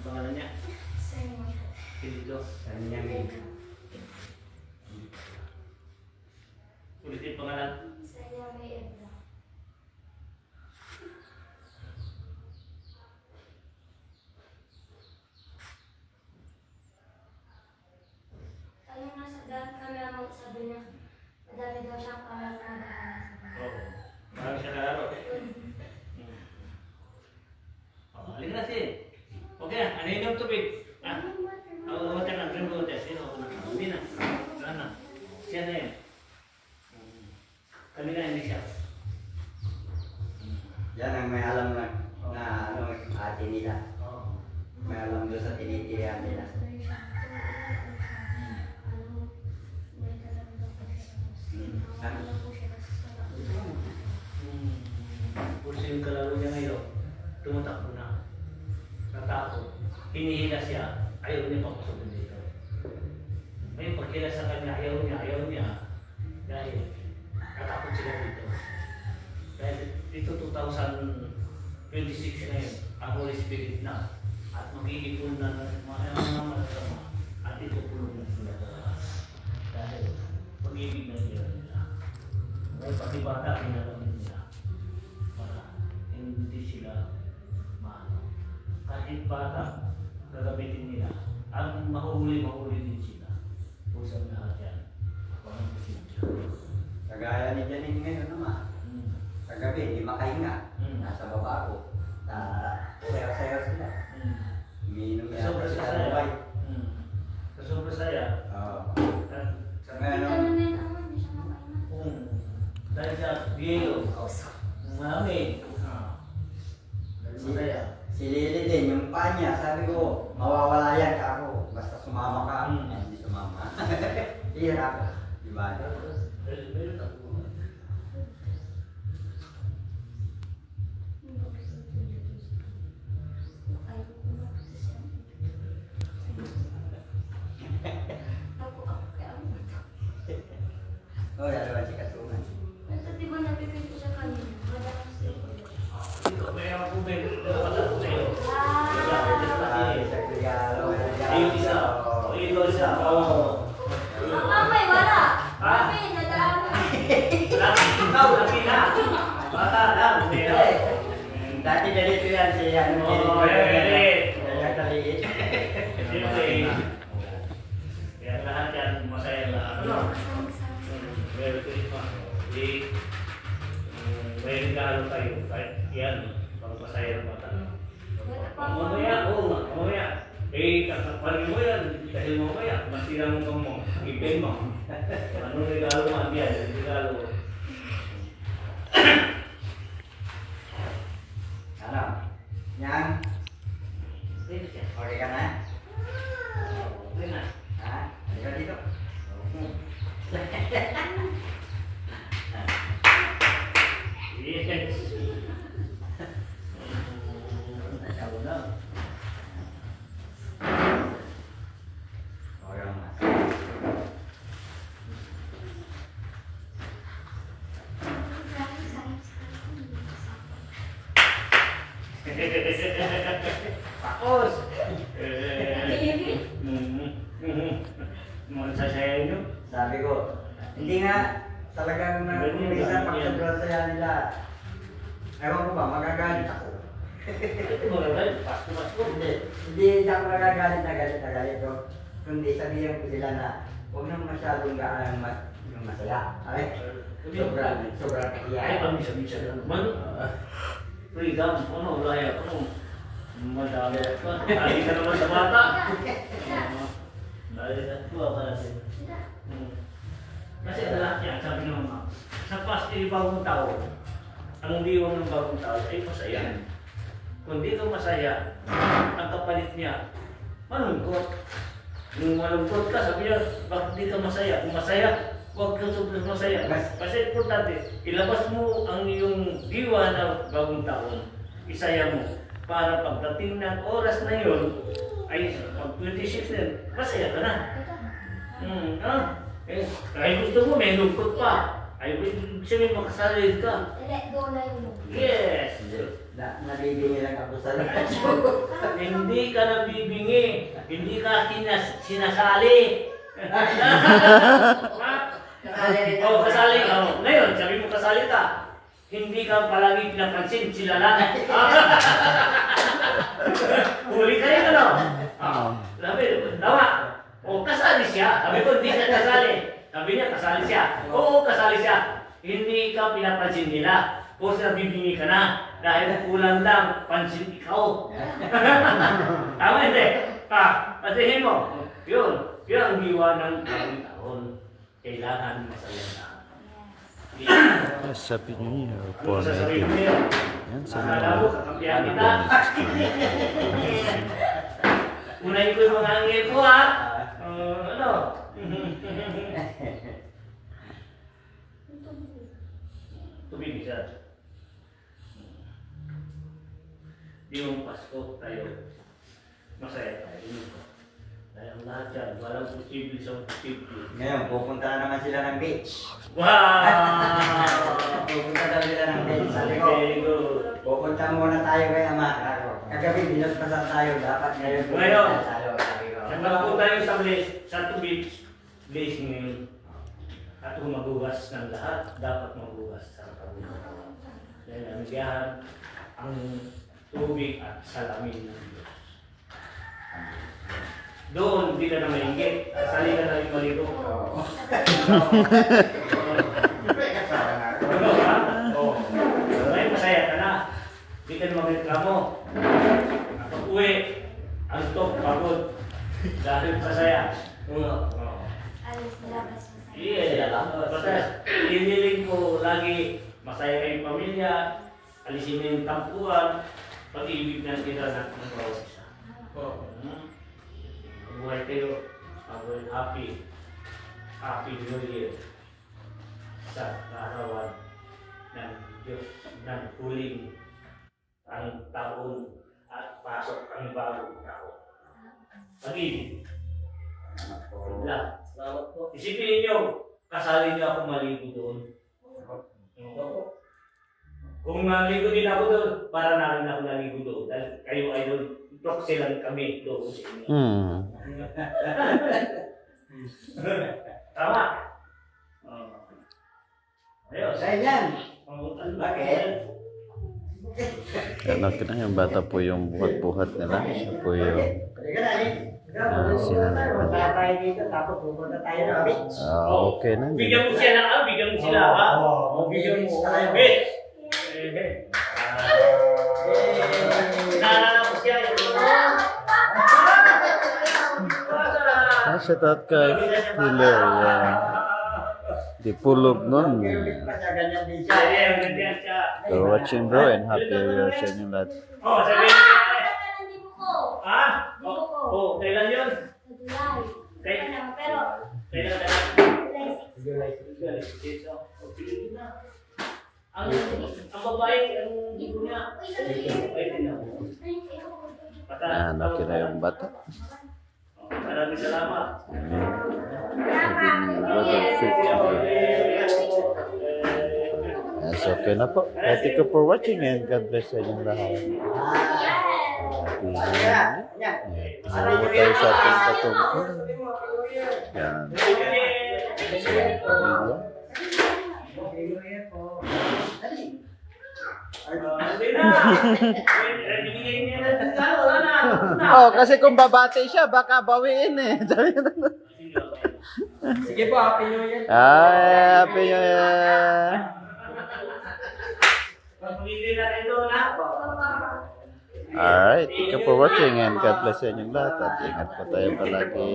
pangalan niya? Pilito. Sabi niya may Ulitin pangalan. Sabi niya, madami daw siyang kamag-anak. Oo. Marami siya kalaro. Halika na si. Okay na, ano yung tubig? Water na, drink water. Sino ako na? Hindi na. Wala na. Siya na yun. Kami na hindi siya. yan ang may alam na ano, ate nila. Oo. May alam doon sa tinitirihan nila. Pulso yung kalaro niya ngayon, tumatakbo na. Natakot. Hinihila siya, ayaw niya papasok dito. May pagkila sa kanya, ayaw niya. Dahil natakot sila dito. Dahil dito 2026 ngayon, ang Holy Spirit na. At magigipon na ng mga masama. At ito pulong na sila. Dahil pag-ibig na nila. Dahil pati bata, pinalaman nila. Para hindi sila maano. Kahit bata, gagamitin nila. Ang mahuli din sila. Pusang lahat yan. Parang pasensya. Kagaya ni Janine ngayon naman. Kagabi, di makahinga. Nasa baba ako. Sayaw-sayaw sila. Umiinom niya Sobrang sa saya. sabay. Sa sobrang saya. Oo. Sa dahil sa Diego. Mami. Masaya. Si Lily din, yung pa niya, sabi ko, mawawala yan ka ako. Basta sumama ka. Hindi sumama. Hirap. Diba? Meron ako. Oh, yan naman si Katungan. Di ba napipin ko siya kanina? Madalas yun. Ikaw, may ako ba yung nakatapos sa'yo? Sa regalo. Ayun isa. Ayun isa. Oo. Mamay, wala. Ha? Mami, nadaan na. Ikaw, laki na. Bata lang. Meron. Dati ganito yan si ano. Oo, galit. Kaya kaliit. Siyempre. Kaya lahat yan, masaya lahat. Ano? Merry Christmas. May regalo kayo. Kahit yan, pagpasaya ng bata. Mamaya, mamaya. Kakaparin mo yan. Dahil mamaya, masira mo kang mo. Ipin mo. Anong regalo mo? Yan, regalo. Ano? Yan? Pwede siya. Okay ka na? Pwede na. Ha? Halika dito. Yes. Ikaw na. Okay lang na. Pakos! Magsasaya nyo? Sabi ko, hindi nga talagang umpisa pag sobrang saya nila. Ewan ko ba, magagalit ako. Ito magagalit, Pasko. Hindi ako magagalit na galit ko. Kundi sabihin ko sila na huwag nang masyadong gaan yung masaya. Ay, sobrang Ay, kaya. pamisa-misa na naman. Freedom, ano, laya, ano. Madami ka. Lagi ka naman sa bata. Lagi ka, tuwa ka natin. Kasi lahat yan, sabi ng mga, sa Pasko yung bagong taon, ang diwang ng bagong taon ay masaya. Kung di ka masaya, ang kapalit niya, malungkot. Yung malungkot ka, sabi niya, bakit di ka masaya? Kung masaya, huwag kang sobrang masaya. Kasi importante, ilabas mo ang iyong diwa na bagong taon. Isaya mo. Para pagdating ng oras na yun, ay pag 26 na yun, masaya ka na. Kahit gusto mo, may lungkot pa. Ay, sabihin mo, kasali ka. Let go na yun. Yes! Nabibingi lang ako sa Hindi ka nabibingi. Hindi ka sinasali. Oo, kasali ka. Ngayon, sabi mo kasali ka. Hindi ka palagi pinapansin, sila lang. Huli kayo, ano? Sabi, tama. O, kasali siya. Sabi ko, hindi siya kasali. Sabi niya, kasali siya. Oo, kasali siya. Hindi ka pinapansin nila. O, nabibingi ka na. Dahil kulang lang, pansin ikaw. Tama, hindi? Pasihin mo. Yun. Yun ang diwa ng bagong taon. Kailangan masaya na. Yes, Happy New Year po Ano sasabihin mo natin. yun? Yan, sa Akala mo, kakampihan kita. Unahin ko yung mga angin ko, ha? Ano? Tubig isa. Di mong Pasko tayo. Masaya tayo. Dahil ang lahat yan, walang posible sa posible. Ngayon, pupunta na naman sila ng beach. Wow! Pupunta daw sila ng beach. Sabi ko, Very good. pupunta muna tayo kay Ama. Kagabi, binaspasan tayo. Dapat ngayon Ngayon. tayo. Sabi ko. Saka po tayo sa tubig, place ngayon. At kung maghugas ng lahat, dapat maghugas sa kabuhay. Dahil ang biyahan, ang tubig at salamin ng Diyos. Doon, hindi ka na maingit. Sali ka na yung maligo. Ano ha? Oo. Ngayon, masaya ka na. Hindi ka na magreklamo. Kapag uwi, antok, pagod. Dahil masaya. Oo. Alis nilabas mo sa'yo. Yes. Basta, hinihiling ko lagi masaya kayong pamilya, alisin niyo yung tampuan, pag-ibig ng tira ng bawat isa. Buhay kayo, happy New Year sa kaarawan ng Diyos ng huling ang taon at pasok ang bagong taon. Pag-ibig. Isipin niyo, kasali niyo ako maligo doon. Kung naligo din ako doon, para na rin ako naligo doon. Dahil kayo ay doon, proxy lang kami doon sa inyo. Tama? Ayos. Kaya yan. Bakit? Ano ka na yung bata po yung buhat-buhat nila. Siya po yung Teka na, eh. sinanay. Punta tayo dito, tapos pupunta tayo ng beach. Okay na. Bigyan mo siya na, bigyan mo sila, ha? Bigyan mo. Bitch! Naalala ko siya. Shout out kay Hiller. Di pulog nun. Pa siya, ganyan din siya. Ayan, ganyan siya. For watching bro and happy New Year sa inyong lahat. Oh, sabihin niya. Kailan di mo ko? Ha? Oh, kailan yun? Sa July. Kailan? Pero, Kailan na? July 6. Ang babae, ang gusto niya. Yan, okay na yung bata. Maraming salamat. Yes, okay na po. Thank you for watching and God bless sa inyong lahat. Yan. Tulungan mo tayo sa ating patungkol. Yan. Sa mga pamilya. Oh, kasi kung babati siya, baka bawiin eh. Sige po, Happy New Year. Ay, Happy New Year. Alright, thank you for watching and God bless sa inyong lahat. At ingat po tayo palagi.